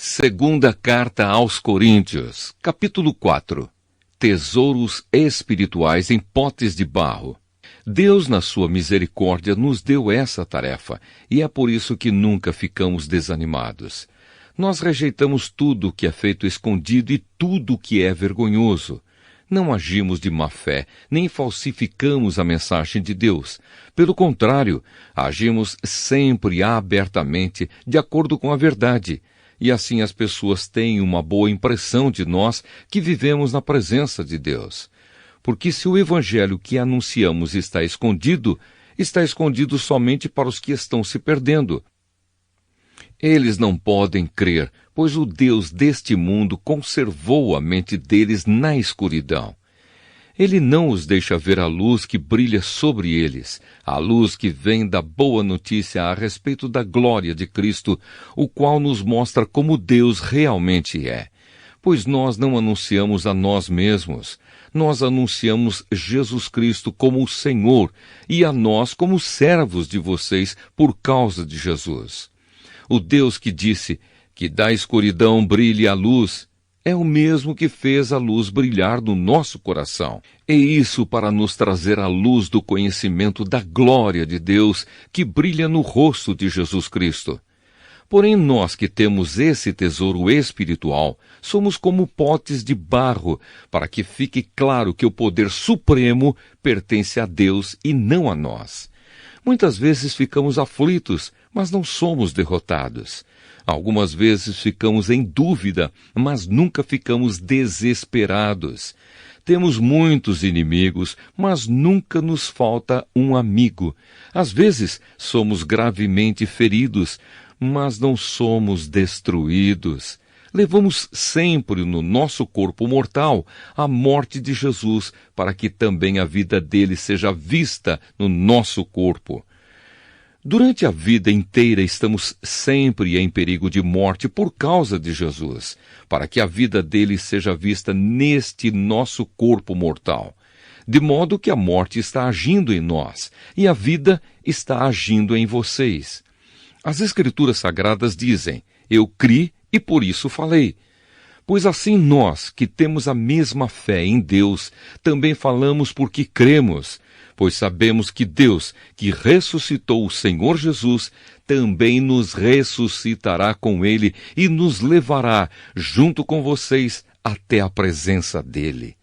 Segunda Carta aos Coríntios, capítulo 4. Tesouros espirituais em potes de barro. Deus, na sua misericórdia, nos deu essa tarefa, e é por isso que nunca ficamos desanimados. Nós rejeitamos tudo o que é feito escondido e tudo o que é vergonhoso. Não agimos de má fé, nem falsificamos a mensagem de Deus. Pelo contrário, agimos sempre abertamente, de acordo com a verdade. E assim as pessoas têm uma boa impressão de nós que vivemos na presença de Deus. Porque se o evangelho que anunciamos está escondido somente para os que estão se perdendo. Eles não podem crer, pois o Deus deste mundo conservou a mente deles na escuridão. Ele não os deixa ver a luz que brilha sobre eles, a luz que vem da boa notícia a respeito da glória de Cristo, o qual nos mostra como Deus realmente é. Pois nós não anunciamos a nós mesmos, nós anunciamos Jesus Cristo como o Senhor e a nós como servos de vocês por causa de Jesus. O Deus que disse que da escuridão brilhe a luz, é o mesmo que fez a luz brilhar no nosso coração. E isso para nos trazer a luz do conhecimento da glória de Deus que brilha no rosto de Jesus Cristo. Porém, nós que temos esse tesouro espiritual, somos como potes de barro, para que fique claro que o poder supremo pertence a Deus e não a nós. Muitas vezes ficamos aflitos, mas não somos derrotados. Algumas vezes ficamos em dúvida, mas nunca ficamos desesperados. Temos muitos inimigos, mas nunca nos falta um amigo. Às vezes somos gravemente feridos, mas não somos destruídos. Levamos sempre no nosso corpo mortal a morte de Jesus, para que também a vida dele seja vista no nosso corpo. Durante a vida inteira estamos sempre em perigo de morte por causa de Jesus, para que a vida dele seja vista neste nosso corpo mortal. De modo que a morte está agindo em nós e a vida está agindo em vocês. As Escrituras Sagradas dizem: eu criei e por isso falei. Pois assim nós, que temos a mesma fé em Deus, também falamos porque cremos, pois sabemos que Deus, que ressuscitou o Senhor Jesus, também nos ressuscitará com Ele e nos levará, junto com vocês, até a presença dEle.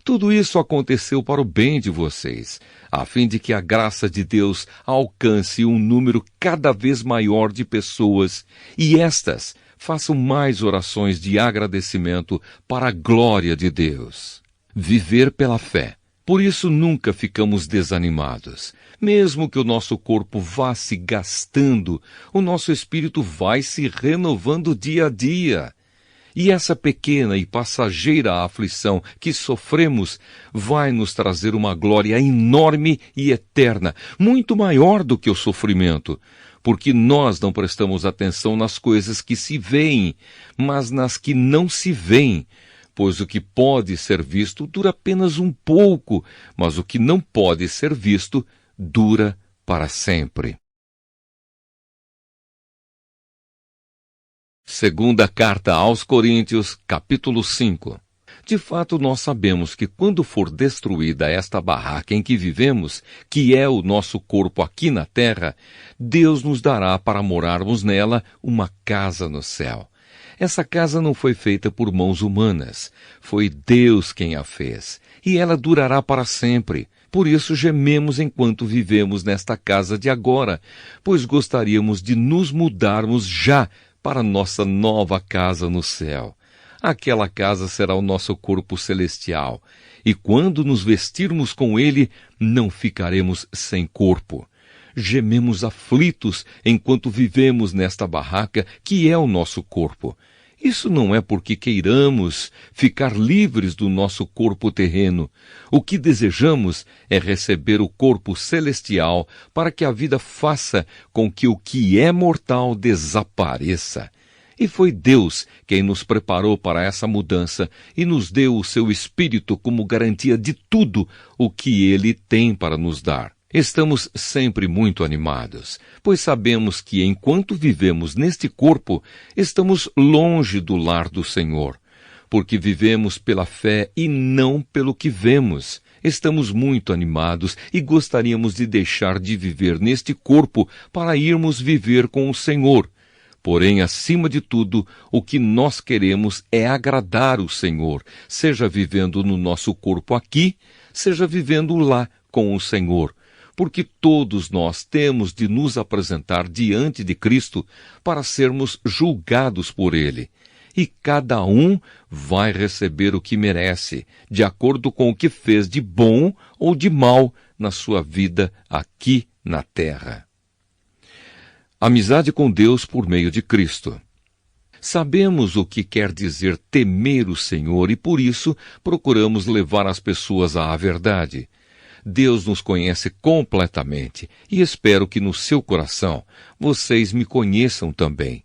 Tudo isso aconteceu para o bem de vocês, a fim de que a graça de Deus alcance um número cada vez maior de pessoas, e estas façam mais orações de agradecimento para a glória de Deus. Viver pela fé. Por isso nunca ficamos desanimados. Mesmo que o nosso corpo vá se gastando, o nosso espírito vai se renovando dia a dia. E essa pequena e passageira aflição que sofremos vai nos trazer uma glória enorme e eterna, muito maior do que o sofrimento, porque nós não prestamos atenção nas coisas que se veem, mas nas que não se veem. Pois o que pode ser visto dura apenas um pouco, mas o que não pode ser visto dura para sempre. Segunda Carta aos Coríntios, capítulo 5. De fato, nós sabemos que quando for destruída esta barraca em que vivemos, que é o nosso corpo aqui na terra, Deus nos dará para morarmos nela uma casa no céu. Essa casa não foi feita por mãos humanas, foi Deus quem a fez, e ela durará para sempre. Por isso gememos enquanto vivemos nesta casa de agora, pois gostaríamos de nos mudarmos já para nossa nova casa no céu. Aquela casa será o nosso corpo celestial, e quando nos vestirmos com ele, não ficaremos sem corpo. Gememos aflitos enquanto vivemos nesta barraca que é o nosso corpo. Isso não é porque queiramos ficar livres do nosso corpo terreno. O que desejamos é receber o corpo celestial para que a vida faça com que o que é mortal desapareça. E foi Deus quem nos preparou para essa mudança e nos deu o seu Espírito como garantia de tudo o que Ele tem para nos dar. Estamos sempre muito animados, pois sabemos que enquanto vivemos neste corpo, estamos longe do lar do Senhor, porque vivemos pela fé e não pelo que vemos. Estamos muito animados e gostaríamos de deixar de viver neste corpo para irmos viver com o Senhor. Porém, acima de tudo, o que nós queremos é agradar o Senhor, seja vivendo no nosso corpo aqui, seja vivendo lá com o Senhor. Porque todos nós temos de nos apresentar diante de Cristo para sermos julgados por Ele. E cada um vai receber o que merece, de acordo com o que fez de bom ou de mal na sua vida aqui na terra. Amizade com Deus por meio de Cristo. Sabemos o que quer dizer temer o Senhor e por isso procuramos levar as pessoas à verdade. Deus nos conhece completamente e espero que no seu coração vocês me conheçam também.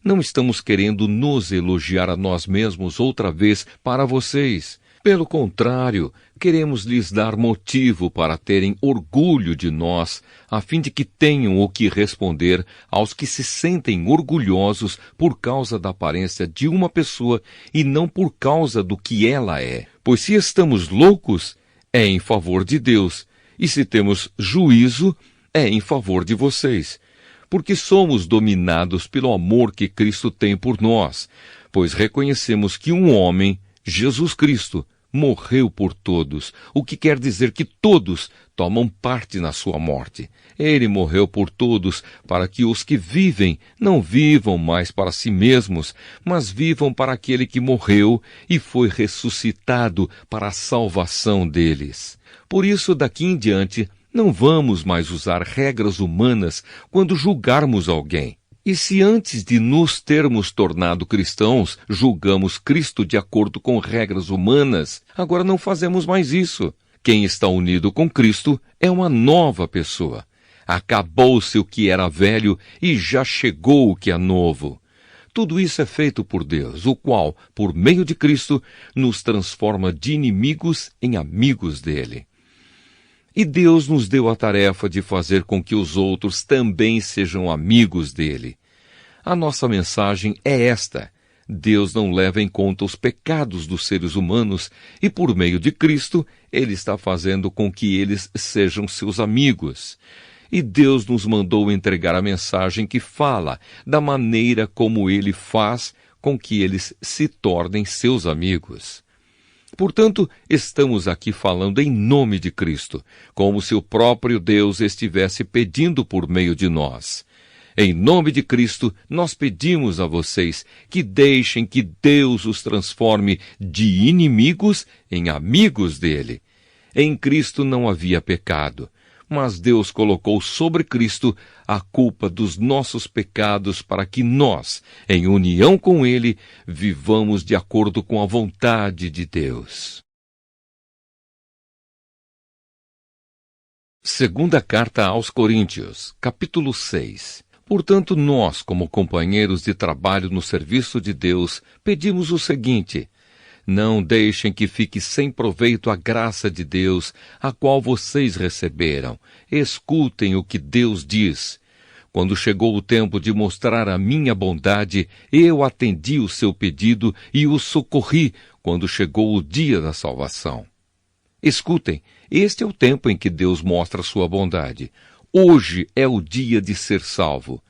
Não estamos querendo nos elogiar a nós mesmos outra vez para vocês. Pelo contrário, queremos lhes dar motivo para terem orgulho de nós, a fim de que tenham o que responder aos que se sentem orgulhosos por causa da aparência de uma pessoa e não por causa do que ela é. Pois se estamos loucos, é em favor de Deus, e se temos juízo, é em favor de vocês, porque somos dominados pelo amor que Cristo tem por nós, pois reconhecemos que um homem, Jesus Cristo, morreu por todos, o que quer dizer que todos tomam parte na sua morte. Ele morreu por todos, para que os que vivem não vivam mais para si mesmos, mas vivam para aquele que morreu e foi ressuscitado para a salvação deles. Por isso, daqui em diante, não vamos mais usar regras humanas quando julgarmos alguém. E se antes de nos termos tornado cristãos, julgamos Cristo de acordo com regras humanas, agora não fazemos mais isso. Quem está unido com Cristo é uma nova pessoa. Acabou-se o que era velho e já chegou o que é novo. Tudo isso é feito por Deus, o qual, por meio de Cristo, nos transforma de inimigos em amigos dele. E Deus nos deu a tarefa de fazer com que os outros também sejam amigos dele. A nossa mensagem é esta: Deus não leva em conta os pecados dos seres humanos e, por meio de Cristo, Ele está fazendo com que eles sejam seus amigos. E Deus nos mandou entregar a mensagem que fala da maneira como Ele faz com que eles se tornem seus amigos. Portanto, estamos aqui falando em nome de Cristo, como se o próprio Deus estivesse pedindo por meio de nós. Em nome de Cristo, nós pedimos a vocês que deixem que Deus os transforme de inimigos em amigos dele. Em Cristo não havia pecado, mas Deus colocou sobre Cristo a culpa dos nossos pecados para que nós, em união com Ele, vivamos de acordo com a vontade de Deus. Segunda Carta aos Coríntios, capítulo 6. Portanto, nós, como companheiros de trabalho no serviço de Deus, pedimos o seguinte: não deixem que fique sem proveito a graça de Deus, a qual vocês receberam. Escutem o que Deus diz. Quando chegou o tempo de mostrar a minha bondade, eu atendi o seu pedido e o socorri quando chegou o dia da salvação. Escutem, este é o tempo em que Deus mostra sua bondade. Hoje é o dia de ser salvo.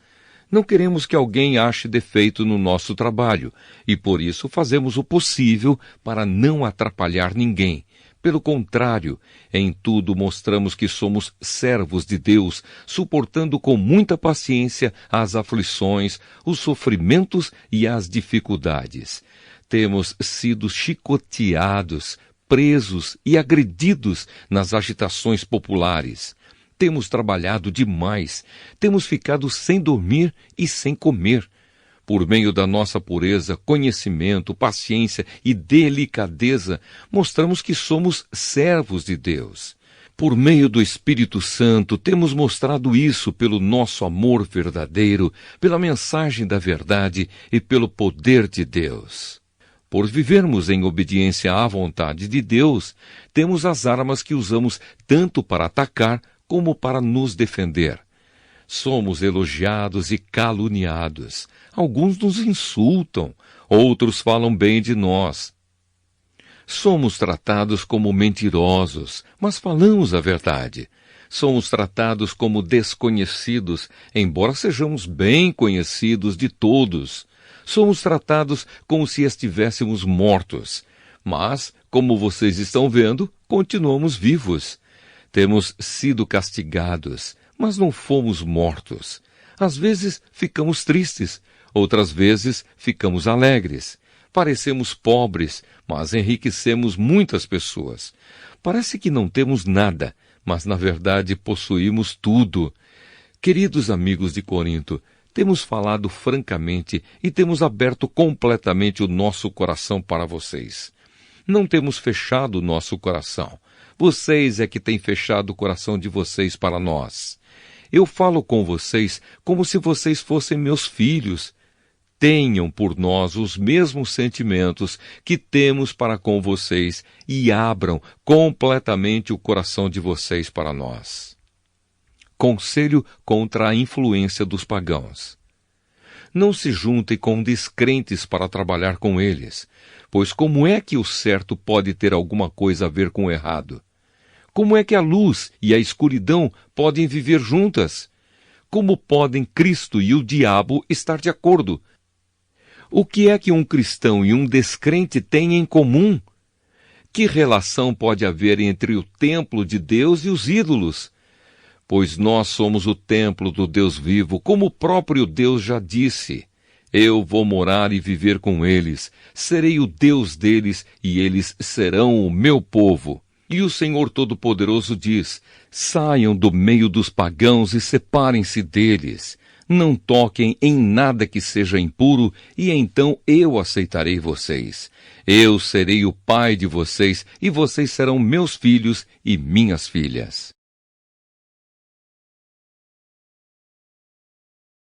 Não queremos que alguém ache defeito no nosso trabalho, e por isso fazemos o possível para não atrapalhar ninguém. Pelo contrário, em tudo mostramos que somos servos de Deus, suportando com muita paciência as aflições, os sofrimentos e as dificuldades. Temos sido chicoteados, presos e agredidos nas agitações populares. Temos trabalhado demais, temos ficado sem dormir e sem comer. Por meio da nossa pureza, conhecimento, paciência e delicadeza, mostramos que somos servos de Deus. Por meio do Espírito Santo, temos mostrado isso pelo nosso amor verdadeiro, pela mensagem da verdade e pelo poder de Deus. Por vivermos em obediência à vontade de Deus, temos as armas que usamos tanto para atacar como para nos defender. Somos elogiados e caluniados. Alguns nos insultam, outros falam bem de nós. Somos tratados como mentirosos, mas falamos a verdade. Somos tratados como desconhecidos, embora sejamos bem conhecidos de todos. Somos tratados como se estivéssemos mortos. Mas, como vocês estão vendo, continuamos vivos. Temos sido castigados, mas não fomos mortos. Às vezes ficamos tristes, outras vezes ficamos alegres. Parecemos pobres, mas enriquecemos muitas pessoas. Parece que não temos nada, mas na verdade possuímos tudo. Queridos amigos de Corinto, temos falado francamente e temos aberto completamente o nosso coração para vocês. Não temos fechado o nosso coração. Vocês é que têm fechado o coração de vocês para nós. Eu falo com vocês como se vocês fossem meus filhos. Tenham por nós os mesmos sentimentos que temos para com vocês e abram completamente o coração de vocês para nós. Conselho contra a influência dos pagãos. Não se juntem com descrentes para trabalhar com eles, pois como é que o certo pode ter alguma coisa a ver com o errado? Como é que a luz e a escuridão podem viver juntas? Como podem Cristo e o diabo estar de acordo? O que é que um cristão e um descrente têm em comum? Que relação pode haver entre o templo de Deus e os ídolos? Pois nós somos o templo do Deus vivo, como o próprio Deus já disse. Eu vou morar e viver com eles, serei o Deus deles e eles serão o meu povo. E o Senhor Todo-Poderoso diz, saiam do meio dos pagãos e separem-se deles. Não toquem em nada que seja impuro, e então eu aceitarei vocês. Eu serei o pai de vocês, e vocês serão meus filhos e minhas filhas.